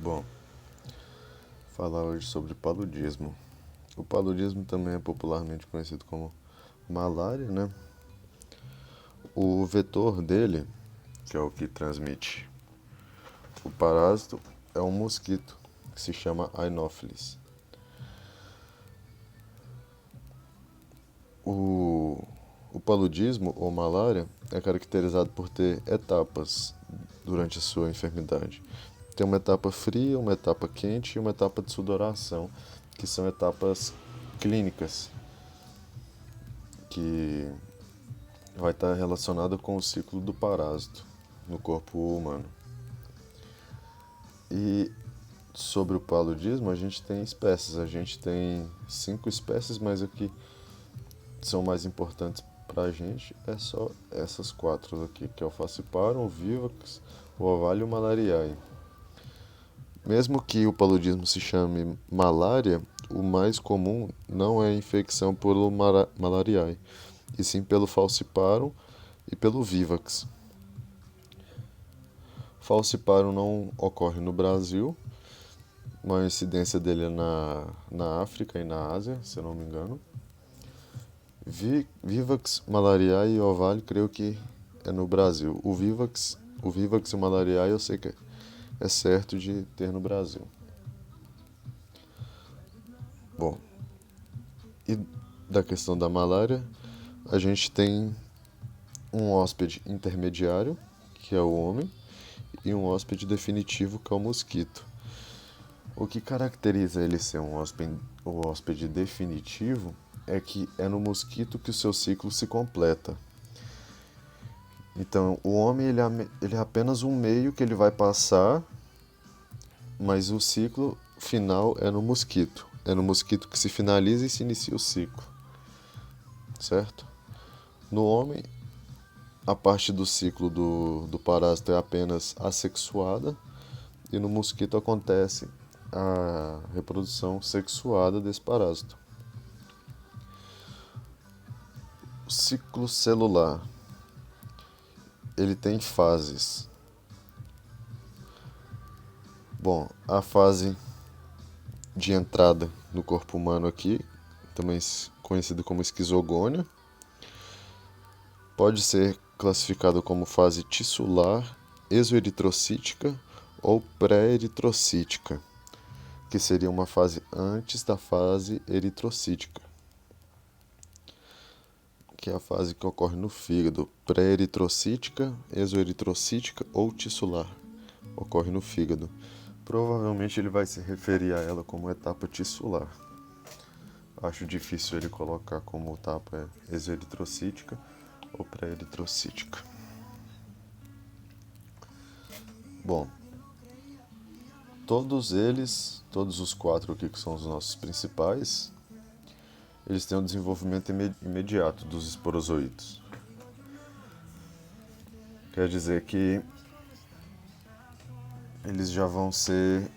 Bom, falar hoje sobre paludismo. O paludismo também é popularmente conhecido como malária, né? O vetor dele, que é o que transmite o parásito, é um mosquito que se chama Anopheles. O, o paludismo ou malária é caracterizado por ter etapas durante a sua enfermidade. Tem uma etapa fria, uma etapa quente e uma etapa de sudoração, que são etapas clínicas, que vai estar relacionada com o ciclo do parásito no corpo humano. E sobre o paludismo, a gente tem espécies. A gente tem 5 espécies, mas o que são mais importantes para a gente é só essas 4 aqui, que é o Falciparum, o Vivax, o Ovalio e o Malariae. Mesmo que o paludismo se chame malária, o mais comum não é a infecção pelo Malariae, e sim pelo Falciparum e pelo Vivax. Falciparum não ocorre no Brasil, uma incidência dele é na África e na Ásia, se eu não me engano. Vivax, Malariae e Ovalio, creio que é no Brasil. O Vivax e o Malariae eu sei que é certo de ter no Brasil. Bom, e da questão da malária, a gente tem um hóspede intermediário, que é o homem, e um hóspede definitivo, que é o mosquito. O que caracteriza ele ser o hóspede definitivo é que é no mosquito que o seu ciclo se completa. Então, o homem ele é apenas um meio que ele vai passar, mas o ciclo final é no mosquito. É no mosquito que se finaliza e se inicia o ciclo, certo? No homem, a parte do ciclo do parásito é apenas assexuada, e no mosquito acontece a reprodução sexuada desse parásito. O ciclo celular, ele tem fases. Bom, a fase de entrada no corpo humano aqui, também conhecido como esquizogônia, pode ser classificado como fase tissular, exoeritrocítica ou pré-eritrocítica, que seria uma fase antes da fase eritrocítica, que é a fase que ocorre no fígado. Pré-eritrocítica, exoeritrocítica ou tissular, ocorre no fígado. Provavelmente ele vai se referir a ela como etapa tissular. Acho difícil ele colocar como etapa exoeritrocítica ou pré-eritrocítica. Bom, todos os 4 aqui que são os nossos principais, eles têm um desenvolvimento imediato dos esporozoítos. Quer dizer que eles já vão ser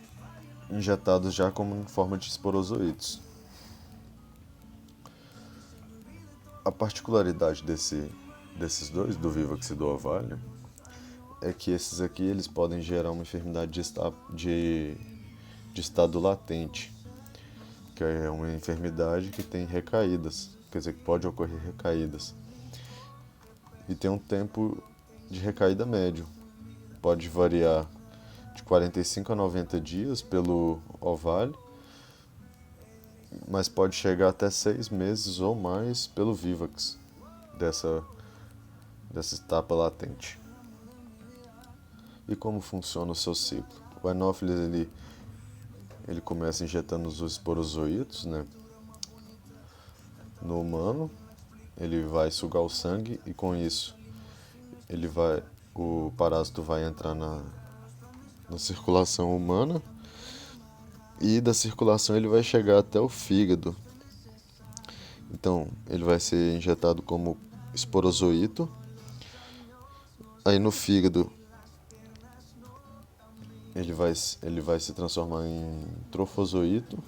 injetados já como em forma de esporozoítos. A particularidade desses dois, do Vivax e do Ovalio, é que esses aqui eles podem gerar uma enfermidade de estado latente, que é uma enfermidade que tem recaídas, quer dizer, que pode ocorrer recaídas. E tem um tempo de recaída médio, pode variar de 45 a 90 dias pelo Ovalio, mas pode chegar até 6 meses ou mais pelo Vivax, dessa etapa latente. E como funciona o seu ciclo? O Anopheles ele começa injetando os esporozoítos, né, no humano, ele vai sugar o sangue e com isso o parásito vai entrar na circulação humana, e da circulação ele vai chegar até o fígado. Então ele vai ser injetado como esporozoito, aí no fígado ele vai se transformar em trofozoito.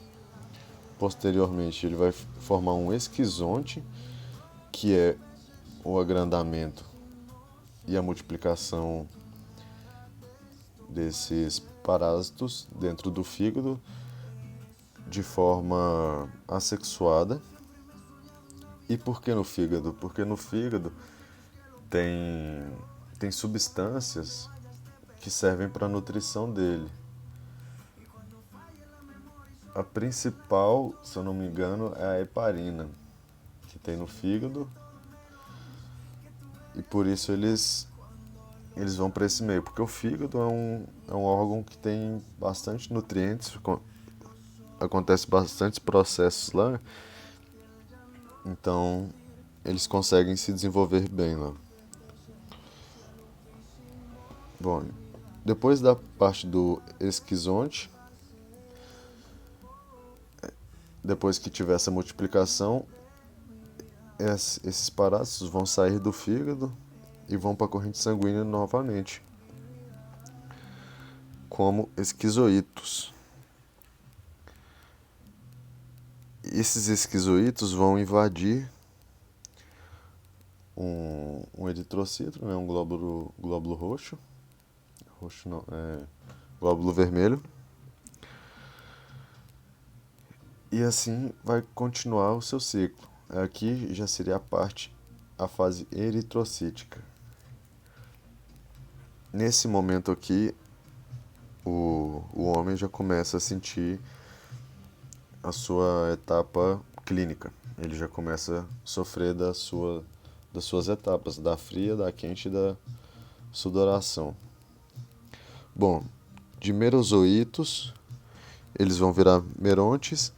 Posteriormente ele vai formar um esquizonte, que é o agrandamento e a multiplicação desses parásitos dentro do fígado de forma assexuada. E por que no fígado? Porque no fígado tem substâncias que servem para a nutrição dele. A principal, se eu não me engano, é a heparina, que tem no fígado, e por isso eles vão para esse meio, porque o fígado é um órgão que tem bastante nutrientes, acontece bastantes processos lá, então eles conseguem se desenvolver bem lá. Bom, depois da parte do esquizonte, depois que tiver essa multiplicação, esses parásitos vão sair do fígado e vão para a corrente sanguínea novamente, como esquizoítos. Esses esquizoítos vão invadir um eritrocito, né, um glóbulo roxo não, glóbulo vermelho, e assim vai continuar o seu ciclo. Aqui já seria a fase eritrocítica. Nesse momento aqui, o homem já começa a sentir a sua etapa clínica. Ele já começa a sofrer das suas etapas, da fria, da quente e da sudoração. Bom, de merozoítos, eles vão virar merontes,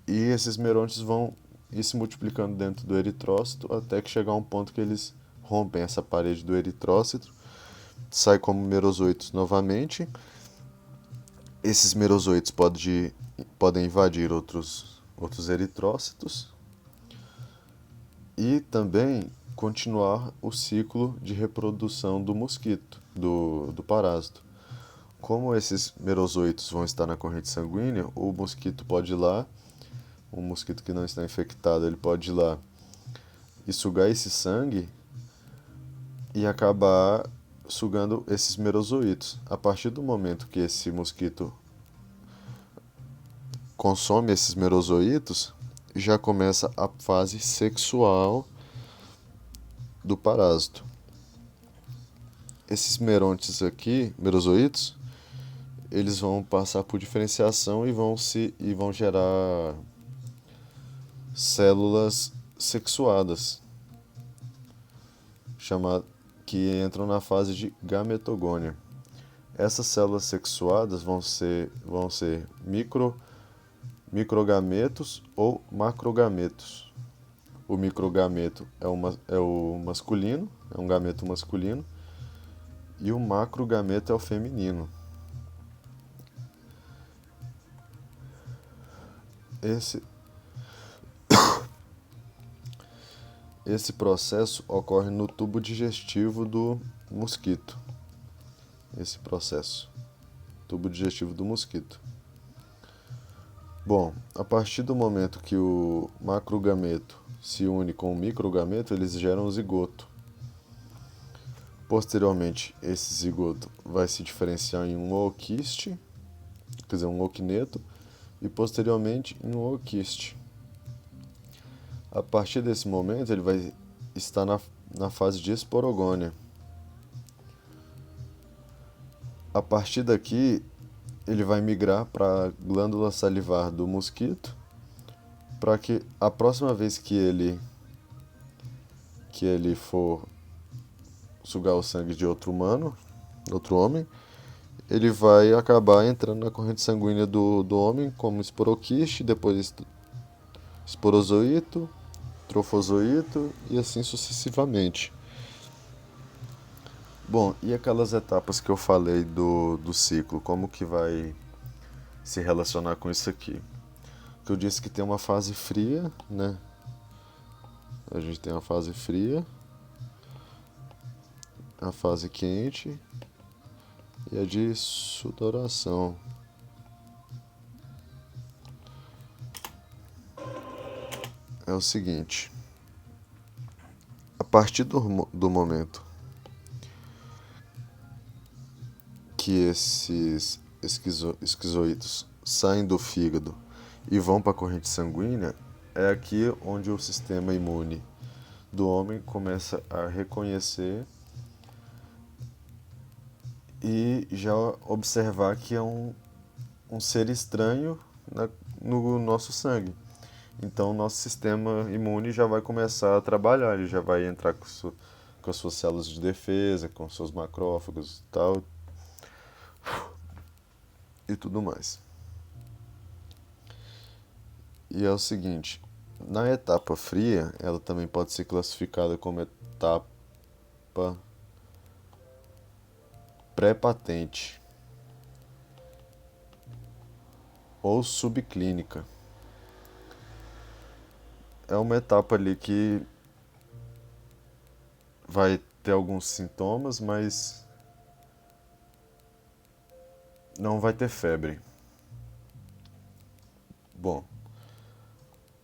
e esses merontes vão ir se multiplicando dentro do eritrócito até que chegar a um ponto que eles rompem essa parede do eritrócito, sai como merozoítos novamente. Esses merozoítos podem invadir outros eritrócitos e também continuar o ciclo de reprodução do mosquito, do parásito. Como esses merozoítos vão estar na corrente sanguínea, o mosquito pode ir lá, um mosquito que não está infectado, ele pode ir lá e sugar esse sangue e acabar sugando esses merozoítos. A partir do momento que esse mosquito consome esses merozoítos, já começa a fase sexual do parásito. Esses merozoítos, eles vão passar por diferenciação e vão gerar células sexuadas, que entram na fase de gametogônia. Essas células sexuadas vão ser microgametos ou macrogametos. O microgameto é o masculino, é um gameto masculino, e o macrogameto é o feminino. Esse processo ocorre no tubo digestivo do mosquito. Tubo digestivo do mosquito. Bom, a partir do momento que o macrogameto se une com o microgameto, eles geram um zigoto. Posteriormente, esse zigoto vai se diferenciar em um ooquiste, quer dizer, um oquineto, e posteriormente em um ooquiste. A partir desse momento, ele vai estar na fase de esporogônia. A partir daqui, ele vai migrar para a glândula salivar do mosquito, para que a próxima vez que ele for sugar o sangue de outro homem, ele vai acabar entrando na corrente sanguínea do homem como esporoquiste, depois esporozoíto, trofozoíto e assim sucessivamente. Bom, e aquelas etapas que eu falei do ciclo, como que vai se relacionar com isso aqui? Que eu disse que tem uma fase fria, né? A gente tem a fase fria, a fase quente e a de sudoração. É o seguinte, a partir do momento que esses esquizoídos saem do fígado e vão para a corrente sanguínea, é aqui onde o sistema imune do homem começa a reconhecer e já observar que é um ser estranho no nosso sangue. Então, nosso sistema imune já vai começar a trabalhar, ele já vai entrar com as suas células de defesa, com seus macrófagos e tal, e tudo mais. E é o seguinte, na etapa fria, ela também pode ser classificada como etapa pré-patente ou subclínica. É uma etapa ali que vai ter alguns sintomas, mas não vai ter febre. Bom,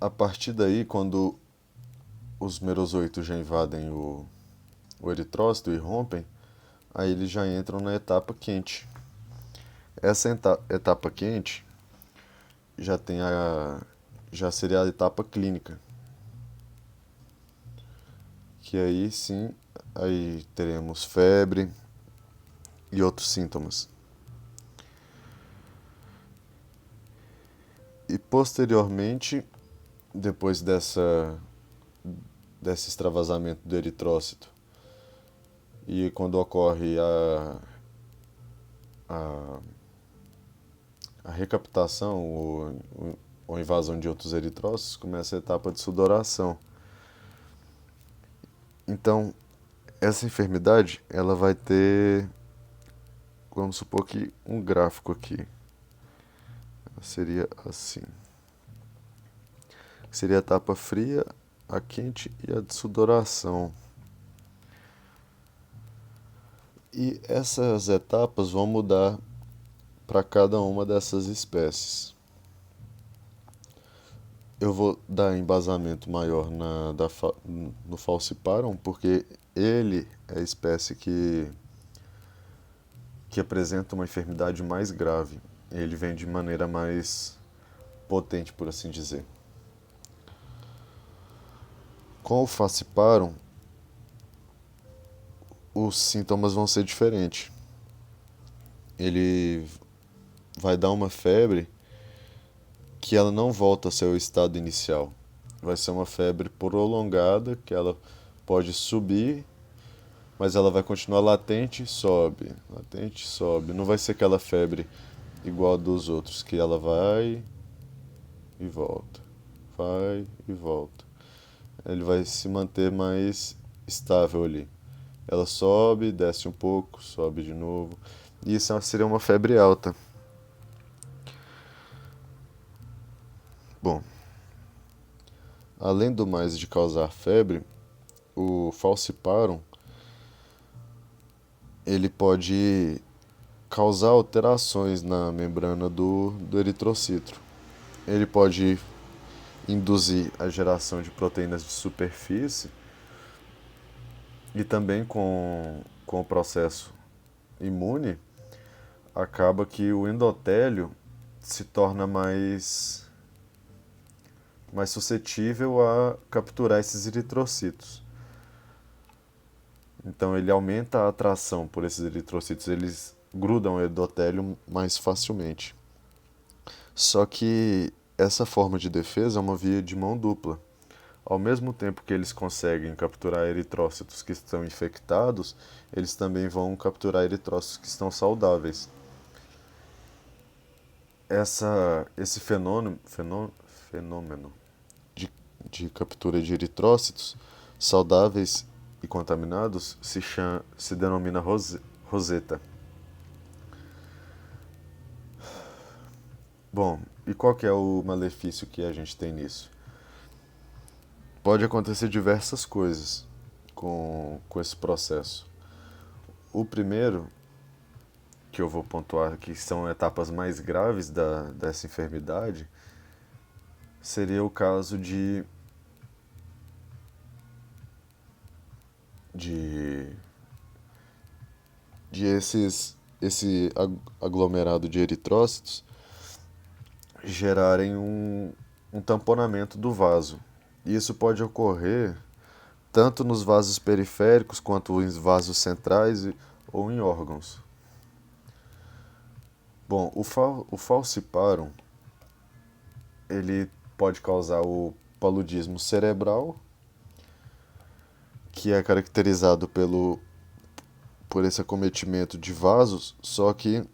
a partir daí, quando os merozoitos já invadem o eritrócito e rompem, aí eles já entram na etapa quente. Essa etapa quente já seria a etapa clínica, que aí sim, aí teremos febre e outros sintomas. E posteriormente, depois desse extravasamento do eritrócito, e quando ocorre a, a recaptação ou invasão de outros eritrócitos, começa a etapa de sudoração. Então, essa enfermidade, ela vai ter, vamos supor que um gráfico aqui. Seria assim. Seria a etapa fria, a quente e a de sudoração. E essas etapas vão mudar para cada uma dessas espécies. Eu vou dar embasamento maior no Falciparum, porque ele é a espécie que apresenta uma enfermidade mais grave. Ele vem de maneira mais potente, por assim dizer. Com o Falciparum, os sintomas vão ser diferentes. Ele vai dar uma febre que ela não volta ao seu estado inicial. Vai ser uma febre prolongada, que ela pode subir, mas ela vai continuar latente, sobe, latente, sobe. Não vai ser aquela febre igual a dos outros, que ela vai e volta, vai e volta. Ele vai se manter mais estável ali. Ela sobe, desce um pouco, sobe de novo. E isso seria uma febre alta. Bom, além do mais de causar febre, o falciparum ele pode causar alterações na membrana do eritrocito. Ele pode induzir a geração de proteínas de superfície e também com o processo imune acaba que o endotélio se torna mais suscetível a capturar esses eritrocitos. Então ele aumenta a atração por esses eritrocitos, eles grudam o endotélio mais facilmente. Só que essa forma de defesa é uma via de mão dupla. Ao mesmo tempo que eles conseguem capturar eritrócitos que estão infectados, eles também vão capturar eritrócitos que estão saudáveis. Esse fenômeno de captura de eritrócitos saudáveis e contaminados se denomina roseta. Bom, e qual que é o malefício que a gente tem nisso? Pode acontecer diversas coisas com esse processo. O primeiro, que eu vou pontuar que são etapas mais graves dessa enfermidade, seria o caso de esses esse aglomerado de eritrócitos gerarem um tamponamento do vaso. E isso pode ocorrer tanto nos vasos periféricos quanto em vasos centrais ou em órgãos. Bom, o falciparum, ele pode causar o paludismo cerebral, que é caracterizado por esse acometimento de vasos, só que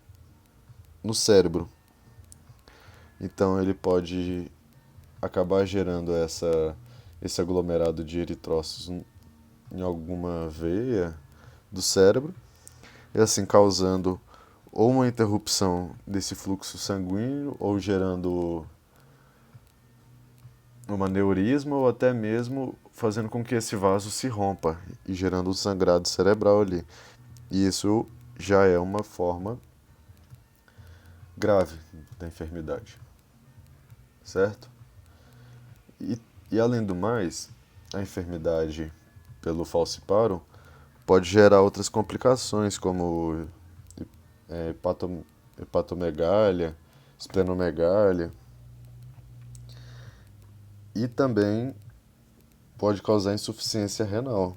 no cérebro. Então ele pode acabar gerando esse aglomerado de eritrócitos em alguma veia do cérebro, e assim causando ou uma interrupção desse fluxo sanguíneo, ou gerando um aneurisma, ou até mesmo fazendo com que esse vaso se rompa e gerando um sangrado cerebral ali. E isso já é uma forma grave da enfermidade, certo? E além do mais, a enfermidade pelo falciparum pode gerar outras complicações, como hepatomegália, esplenomegália, e também pode causar insuficiência renal.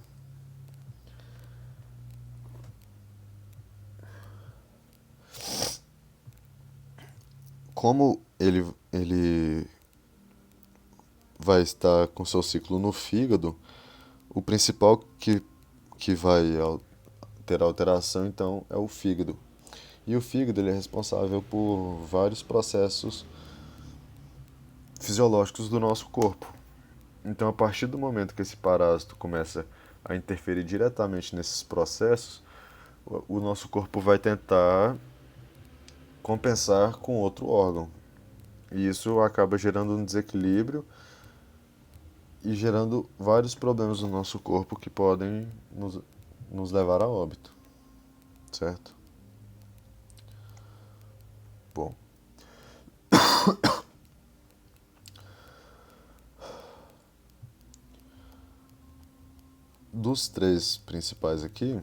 Como ele vai estar com seu ciclo no fígado, o principal que vai ter alteração então é o fígado. E o fígado ele é responsável por vários processos fisiológicos do nosso corpo. Então, a partir do momento que esse parásito começa a interferir diretamente nesses processos, o nosso corpo vai tentar compensar com outro órgão. E isso acaba gerando um desequilíbrio e gerando vários problemas no nosso corpo que podem nos levar a óbito, certo? Bom, dos três principais aqui,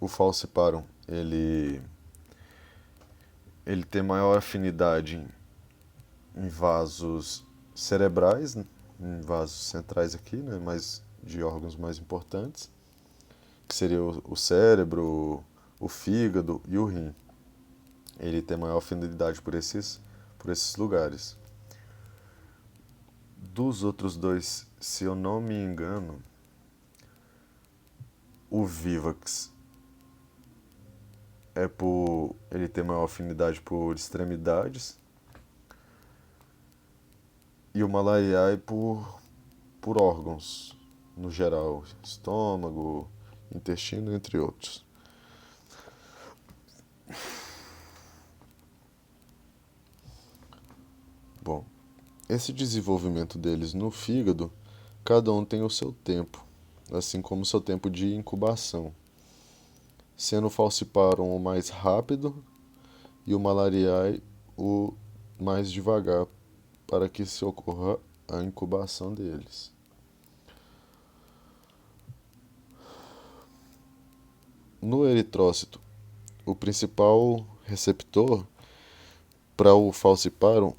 o falciparum, ele tem maior afinidade em vasos cerebrais, né? Em vasos centrais aqui, né? Mas de órgãos mais importantes, que seria o cérebro, o fígado e o rim. Ele tem maior afinidade por esses lugares. Dos outros dois, se eu não me engano, o Vivax ele tem maior afinidade por extremidades e o Malariae por órgãos, no geral, estômago, intestino, entre outros. Bom, esse desenvolvimento deles no fígado, cada um tem o seu tempo, assim como o seu tempo de incubação, sendo o falciparum o mais rápido e o Malariae o mais devagar para que se ocorra a incubação deles. No eritrócito, o principal receptor para o falciparum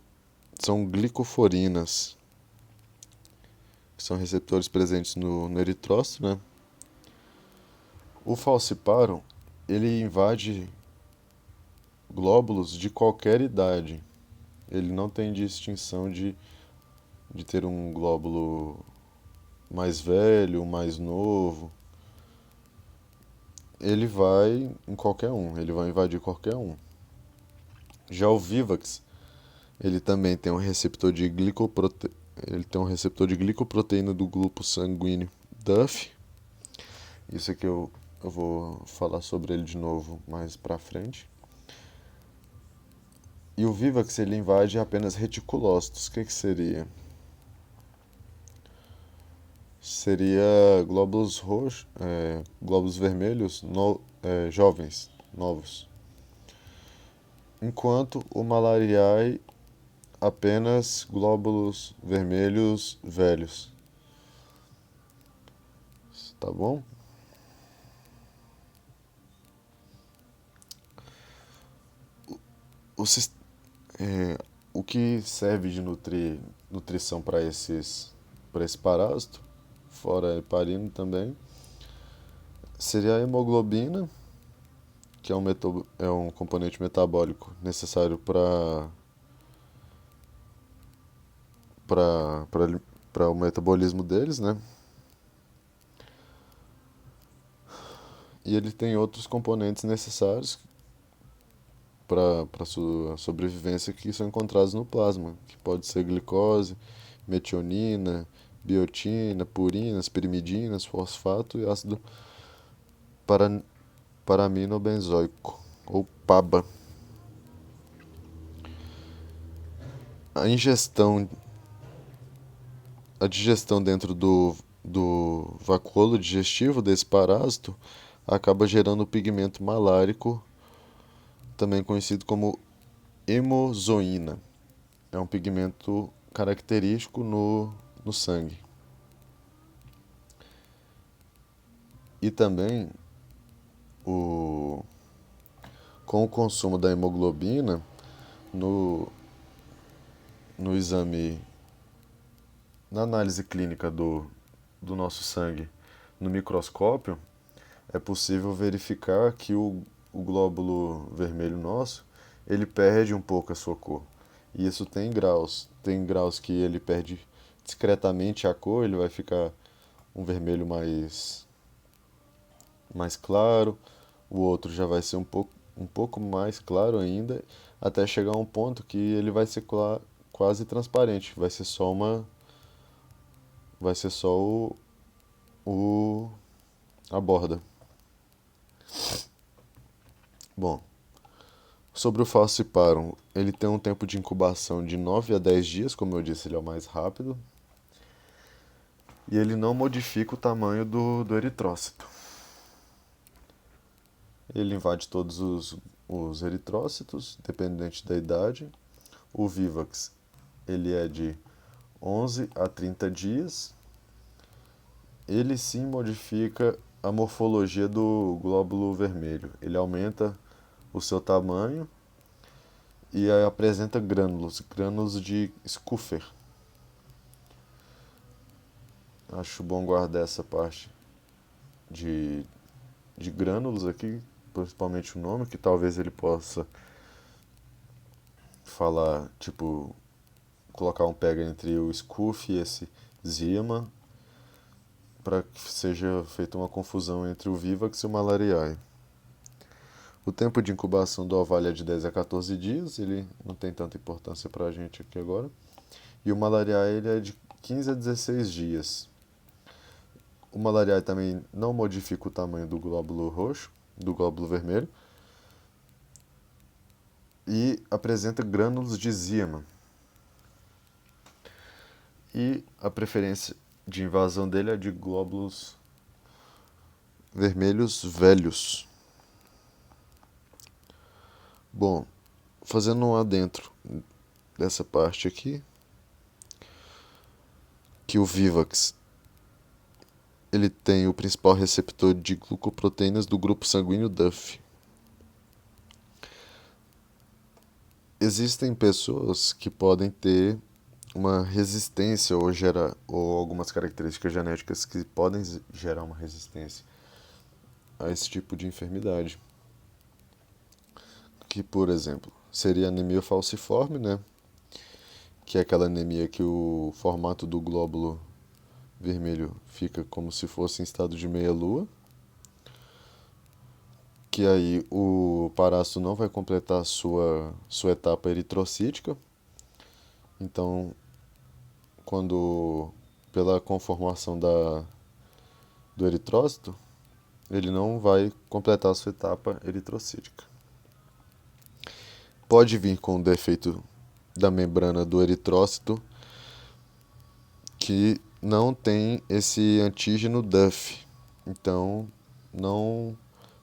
são glicoforinas, que são receptores presentes no eritrócito, né? O falciparum, ele invade glóbulos de qualquer idade. Ele não tem distinção de ter um glóbulo mais velho, mais novo. Ele vai em qualquer um, ele vai invadir qualquer um. Já o Vivax, ele também tem um receptor de glicoproteína do grupo sanguíneo Duff. Isso aqui eu vou falar sobre ele de novo mais pra frente. E o Vivax ele invade apenas reticulócitos. O que seria? Seria glóbulos roxos, glóbulos vermelhos jovens, novos. Enquanto o Malariae apenas glóbulos vermelhos velhos. Tá bom? o, sis- é, o que serve de nutrição para esse parásito, fora a heparina também, seria a hemoglobina, que é é um componente metabólico necessário para o metabolismo deles, né? E ele tem outros componentes necessários para sua sobrevivência que são encontrados no plasma, que pode ser glicose, metionina, biotina, purinas, pirimidinas, fosfato e ácido para, paraminobenzoico, ou PABA. A ingestão, a digestão dentro do vacuolo digestivo desse parásito acaba gerando o pigmento malárico, também conhecido como hemozoína. É um pigmento característico no sangue. E também, o, com o consumo da hemoglobina, no, no exame, na análise clínica do nosso sangue no microscópio, é possível verificar que o glóbulo vermelho nosso, ele perde um pouco a sua cor. E isso tem graus. Tem graus que ele perde discretamente a cor, ele vai ficar um vermelho mais claro, o outro já vai ser um pouco mais claro ainda, até chegar a um ponto que ele vai ser quase transparente, vai ser só o a borda. Bom, sobre o falciparum, ele tem um tempo de incubação de 9 a 10 dias, como eu disse, ele é o mais rápido, e ele não modifica o tamanho do eritrócito. Ele invade todos os eritrócitos, dependente da idade. O Vivax, ele é de 11 a 30 dias. Ele sim modifica a morfologia do glóbulo vermelho. Ele aumenta o seu tamanho e apresenta grânulos de Schuffer. Acho bom guardar essa parte de, de grânulos aqui, principalmente o nome, que talvez ele possa falar, tipo, colocar um pega entre o Scuff e esse Zima, para que seja feita uma confusão entre o Vivax e o Malariae. O tempo de incubação do ovário é de 10 a 14 dias, ele não tem tanta importância para a gente aqui agora. E o Malariae ele é de 15 a 16 dias. O Malariae também não modifica o tamanho do glóbulo roxo, do glóbulo vermelho, e apresenta grânulos de Zima. E a preferência de invasão dele é de glóbulos vermelhos velhos. Bom, fazendo um adentro dessa parte aqui, que o Vivax ele tem o principal receptor de glucoproteínas do grupo sanguíneo Duff. Existem pessoas que podem ter uma resistência ou algumas características genéticas que podem gerar uma resistência a esse tipo de enfermidade. Que, por exemplo, seria anemia falciforme, né? Que é aquela anemia que o formato do glóbulo vermelho fica como se fosse em estado de meia-lua. Que aí o parásito não vai completar a sua etapa eritrocítica. Então, quando pela conformação do eritrócito, ele não vai completar a sua etapa eritrocítica. Pode vir com o defeito da membrana do eritrócito que não tem esse antígeno DUF, então não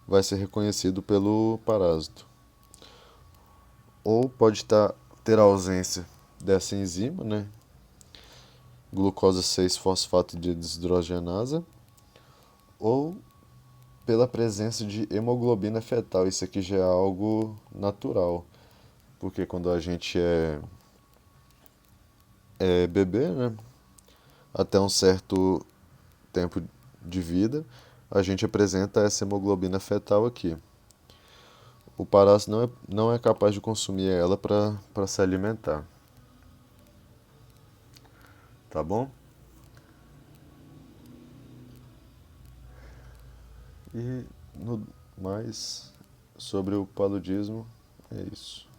vai ser reconhecido pelo parásito. Ou pode ter a ausência dessa enzima, né? Glucosa 6-fosfato de desidrogenasa, ou pela presença de hemoglobina fetal. Isso aqui já é algo natural. porque quando a gente é bebê, né, até um certo tempo de vida, a gente apresenta essa hemoglobina fetal aqui. O parásito não é capaz de consumir ela para se alimentar. Tá bom? E no mais, sobre o paludismo, é isso.